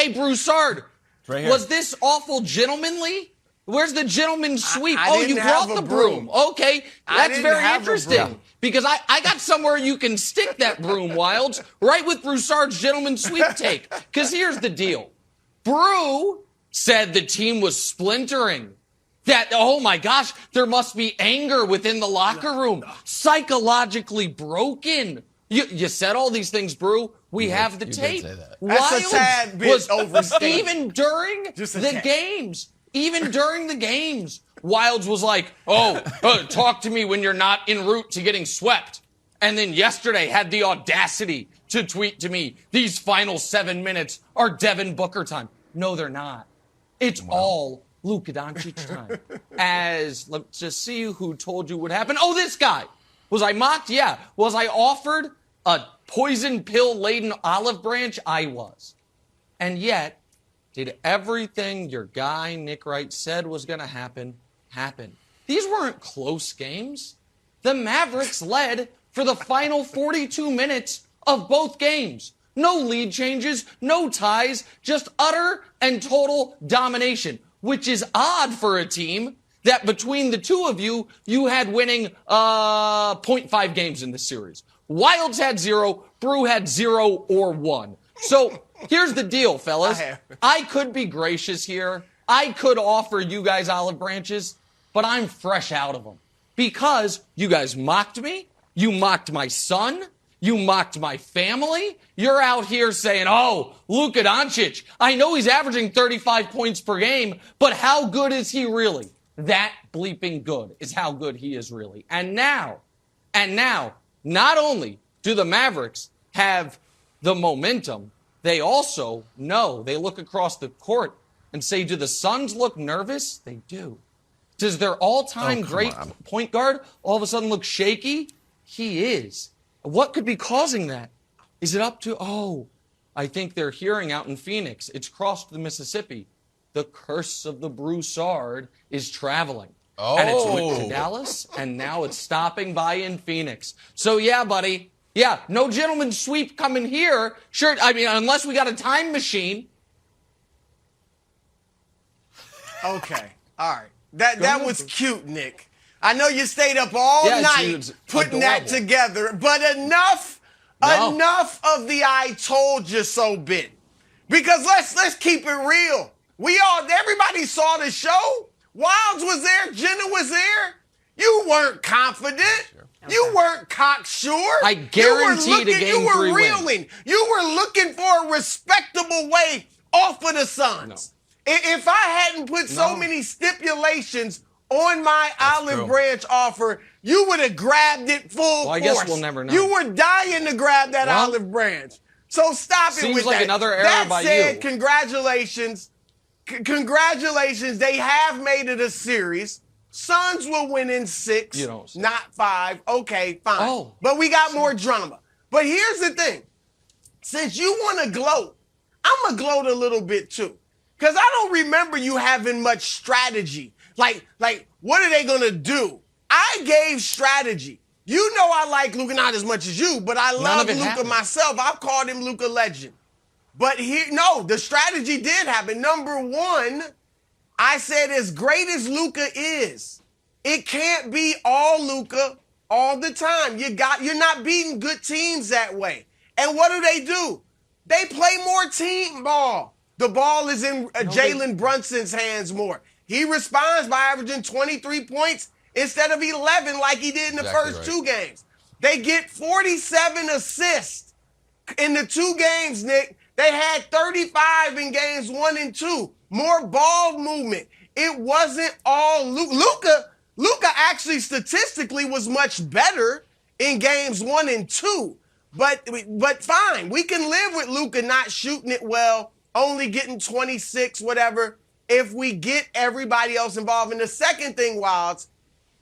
Hey, Broussard, Right here. was this awful gentlemanly? Where's the gentleman's sweep? I You didn't brought have the a broom. broom. Okay, I that's didn't very have a interesting. broom. Because I got somewhere you can stick that broom, Wilds, right with Broussard's gentleman's sweep take. Because here's the deal. Brew said the team was splintering. That, oh my gosh, there must be anger within the locker room. Psychologically broken. You said all these things, Brew. We have the tape. say that. That's a Wilds tad bit overstated. even during Just a the tad. games. Even during the games, Wilds was like, talk to me when you're not en route to getting swept. And then yesterday had the audacity to tweet to me, these final 7 minutes are Devin Booker time. No, they're not. It's all Luka Dončić time. Let's just see who told you what happened. Oh, this guy. Was I mocked? Yeah. Was I offered a poison pill-laden olive branch? I was. And yet, did everything your guy Nick Wright said was going to happen. These weren't close games. The Mavericks led for the final 42 minutes of both games. No lead changes, no ties, just utter and total domination, which is odd for a team that between the two of you, you had winning 0.5 games in this series. Wilds had 0, Brew had 0 or 1. So here's the deal, fellas. I could be gracious here. I could offer you guys olive branches, but I'm fresh out of them. Because you guys mocked me. You mocked my son. You mocked my family. You're out here saying, oh, Luka Dončić, I know he's averaging 35 points per game, but how good is he really? That bleeping good is how good he is really. And now, not only do the Mavericks have the momentum, they also know, they look across the court and say, do the Suns look nervous? They do. Does their all-time great point guard all of a sudden look shaky? He is. What could be causing that? Is it up to, I think they're hearing out in Phoenix. It's crossed the Mississippi. The curse of the Broussard is traveling. And it's went to Dallas, and now it's stopping by in Phoenix. So, yeah, buddy. Yeah, no gentleman's sweep coming here. Sure, I mean, unless we got a time machine. Okay, all right. That was cute, Nick. I know you stayed up all night putting that together, but enough of the I told you so bit. Because let's keep it real. Everybody saw the show. Wilds was there, Jenna was there. You weren't confident. Sure. Okay. You weren't cocksure. I guaranteed a game 3 win. Reeling. You were looking for a respectable way off of the Suns. No. If I hadn't put so many stipulations on my olive branch offer, you would have grabbed it full force. I guess we'll never know. You were dying to grab that olive branch. So stop it with seems like that. Another error by said, you. Congratulations. Congratulations. They have made it a series. Suns will win in 6, not 5. Okay, fine. But we got more drama. But here's the thing. Since you want to gloat, I'm going to gloat a little bit too. Because I don't remember you having much strategy. Like, what are they going to do? I gave strategy. You know I like Luka, not as much as you, but I love Luka myself. I've called him Luka Legend. But the strategy did happen. Number 1, I said as great as Luka is, it can't be all Luka all the time. You're not beating good teams that way. And what do? They play more team ball. The ball is in Jalen Brunson's hands more. He responds by averaging 23 points instead of 11 like he did in the first 2 games. They get 47 assists in the 2 games, Nick. They had 35 in games 1 and 2. More ball movement. It wasn't all Luka. Luka actually statistically was much better in games 1 and 2. But fine, we can live with Luka not shooting it well, only getting 26, whatever, if we get everybody else involved. And the second thing, Wilds,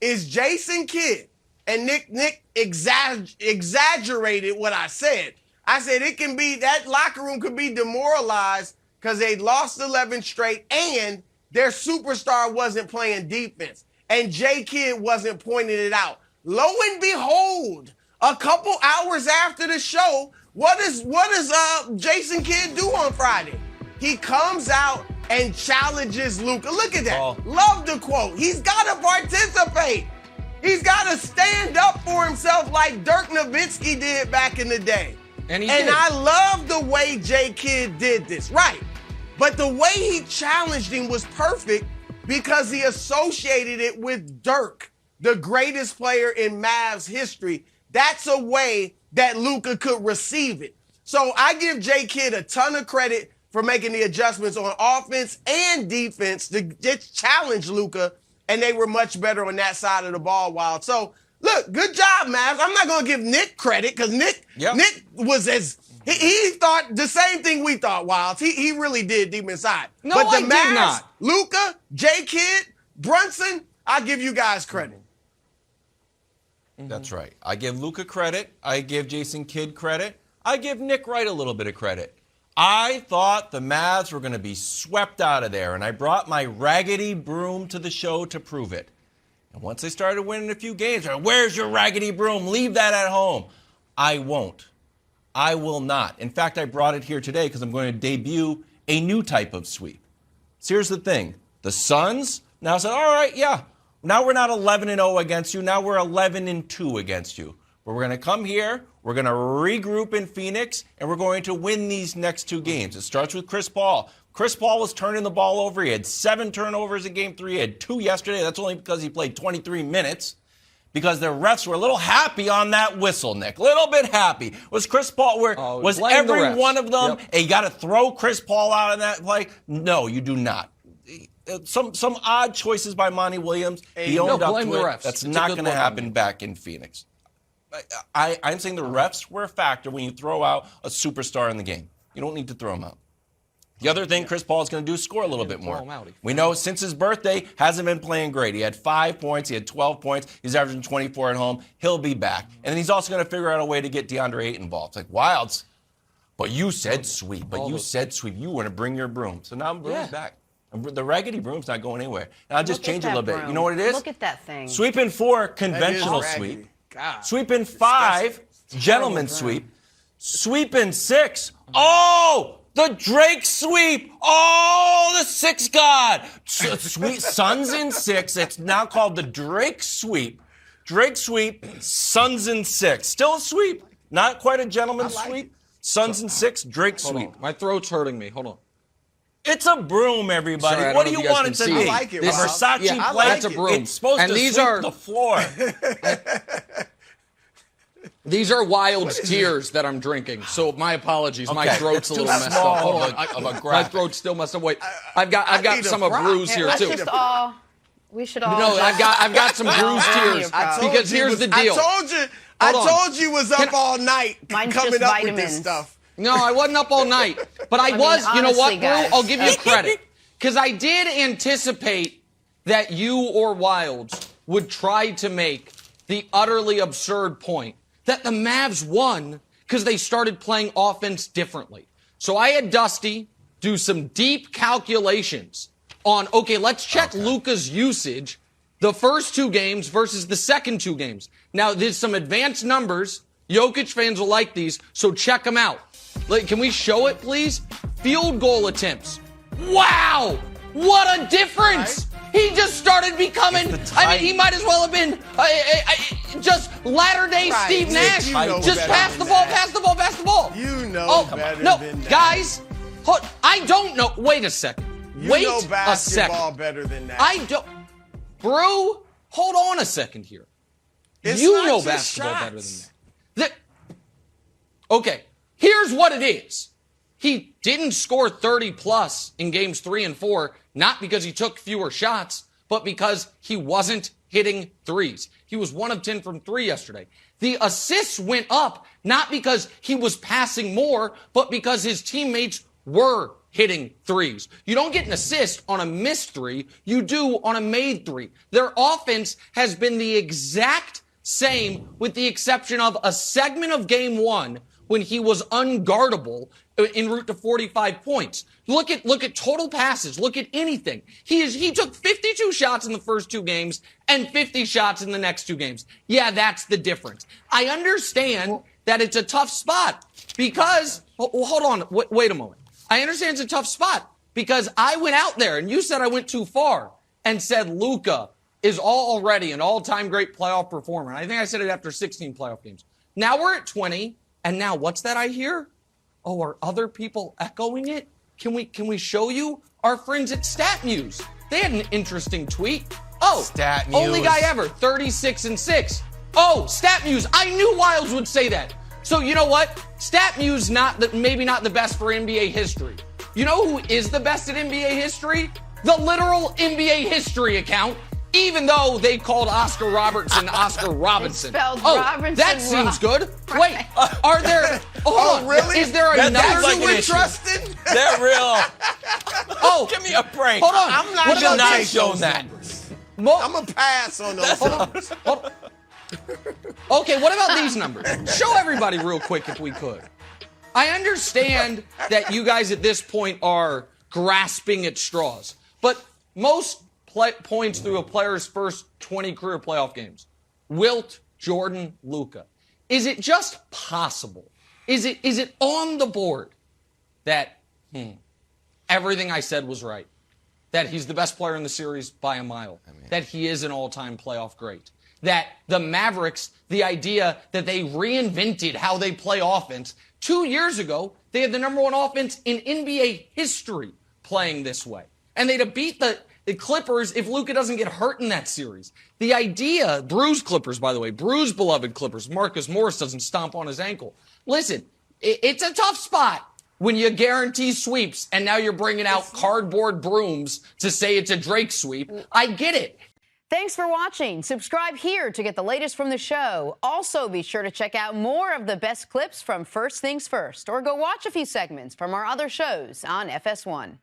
is Jason Kidd and Nick exaggerated what I said. I said it can be, that locker room could be demoralized because they lost 11 straight and their superstar wasn't playing defense. And J. Kidd wasn't pointing it out. Lo and behold, a couple hours after the show, what does Jason Kidd do on Friday? He comes out and challenges Luka. Look at that. Oh. Love the quote. He's got to participate. He's got to stand up for himself like Dirk Nowitzki did back in the day. And I love the way J. Kidd did this. Right. But the way he challenged him was perfect because he associated it with Dirk, the greatest player in Mavs history. That's a way that Luka could receive it. So I give J. Kidd a ton of credit for making the adjustments on offense and defense to just challenge Luka, and they were much better on that side of the ball, Wild. So, look, good job, Mavs. I'm not going to give Nick credit because Nick was he thought the same thing we thought, Wilds. He really did deep inside. No, but the I did Mavs, not. Luka, J. Kidd, Brunson, I give you guys credit. That's right. I give Luka credit. I give Jason Kidd credit. I give Nick Wright a little bit of credit. I thought the Mavs were going to be swept out of there, and I brought my raggedy broom to the show to prove it. And once they started winning a few games, where's your raggedy broom? Leave that at home. I won't. I will not. In fact, I brought it here today because I'm going to debut a new type of sweep. So here's the thing. The Suns now said, all right, yeah, now we're not 11-0 against you. Now we're 11-2 against you. But we're going to come here, we're going to regroup in Phoenix, and we're going to win these next two games. It starts with Chris Paul. Chris Paul was turning the ball over. He had 7 turnovers in Game 3. He had 2 yesterday. That's only because he played 23 minutes. Because the refs were a little happy on that whistle, Nick. A little bit happy. Was Chris Paul, was every one of them, and you got to throw Chris Paul out in that play? No, you do not. Some odd choices by Monty Williams. He owned up to it. That's not going to happen back in Phoenix. I'm saying the refs were a factor when you throw out a superstar in the game. You don't need to throw him out. The other thing Chris Paul is going to do is score a little bit more. We know since his birthday, hasn't been playing great. He had 5 points. He had 12 points. He's averaging 24 at home. He'll be back. And then he's also going to figure out a way to get DeAndre Ayton involved. It's like, Wilds, but you said sweep. You want to bring your broom. So now broom's back. The raggedy broom's not going anywhere. And I'll just change it a little bit. You know what it is? Look at that thing. Sweep in 4, conventional sweep. God. Sweep in 5, gentleman's sweep. Sweep in 6. Oh! The Drake sweep. Oh, the 6 god. Sweet Suns in 6. It's now called the Drake sweep. Drake sweep, Suns in 6. Still a sweep. Not quite a gentleman's sweep. Suns in 6, Drake sweep. My throat's hurting me. Hold on. It's a broom, everybody. Sorry, what do you want it to be? I like it, a Versace plate? That's a broom. It's supposed to sweep the floor. These are Wild's tears that I'm drinking, so my apologies. Okay. My throat's a little messed up. Hold on, my throat's still messed up. Wait, I've got some of Brew's here too. We should all. No, I've got some Brew's tears because here's the deal. I told you was up all night Mine's coming just up vitamins. with this stuff. No, I wasn't up all night, but I was. Honestly, you know what, Brew? guys. I'll give you credit because I did anticipate that you or Wilds would try to make the utterly absurd point that the Mavs won because they started playing offense differently. So I had Dusty do some deep calculations on, let's check Luka's usage the first 2 games versus the second 2 games. Now, there's some advanced numbers. Jokic fans will like these, so check them out. Can we show it, please? Field goal attempts. Wow! What a difference! He just started becoming, he might as well have been just latter-day Steve Nash. Just pass the ball. You know better than that. Guys, I don't know. Wait a second. You know basketball better than that. I don't. Brew, hold on a second here. You know basketball better than that. Okay, here's what it is. He didn't score 30-plus in games 3 and 4, not because he took fewer shots, but because he wasn't hitting threes. He was 1 of 10 from 3 yesterday. The assists went up, not because he was passing more, but because his teammates were hitting threes. You don't get an assist on a missed 3. You do on a made 3. Their offense has been the exact same with the exception of a segment of game 1 when he was unguardable en route to 45 points. Look at total passes. Look at anything. He took 52 shots in the first 2 games and 50 shots in the next 2 games. Yeah, that's the difference. I understand that it's a tough spot because, hold on, wait a moment. I understand it's a tough spot because I went out there and you said I went too far and said Luka is already an all-time great playoff performer. And I think I said it after 16 playoff games. Now we're at 20, and now what's that I hear? Oh, are other people echoing it? Can we show you? Our friends at StatMuse, they had an interesting tweet. Oh, StatMuse. Only guy ever, 36-6. Oh, StatMuse, I knew Wildes would say that. So you know what? StatMuse maybe not the best for NBA history. You know who is the best at NBA history? The literal NBA history account. Even though they called Oscar Robertson Oscar Robinson. Robinson that seems good. Right. Wait, are there? Hold on. Really? Is there That's another like we're an issue. trusting? They're real. Oh, Give me a break. hold on. I'm not What gonna about take this? shown those that. numbers. Mo- I'm gonna pass on those numbers. Hold on. Okay, what about these numbers? Show everybody real quick if we could. I understand that you guys at this point are grasping at straws, but most points through a player's first 20 career playoff games. Wilt, Jordan, Luka. Is it just possible? Is it on the board that everything I said was right? That he's the best player in the series by a mile? That he is an all-time playoff great? That the Mavericks, the idea that they reinvented how they play offense. 2 years ago, they had the number one offense in NBA history playing this way. And they'd have beat the Clippers if Luka doesn't get hurt in that series. The idea, bruised Clippers, by the way, bruised beloved Clippers, Marcus Morris doesn't stomp on his ankle. Listen, it's a tough spot when you guarantee sweeps and now you're bringing out cardboard brooms to say it's a Drake sweep. I get it. Thanks for watching. Subscribe here to get the latest from the show. Also, be sure to check out more of the best clips from First Things First, or go watch a few segments from our other shows on FS1.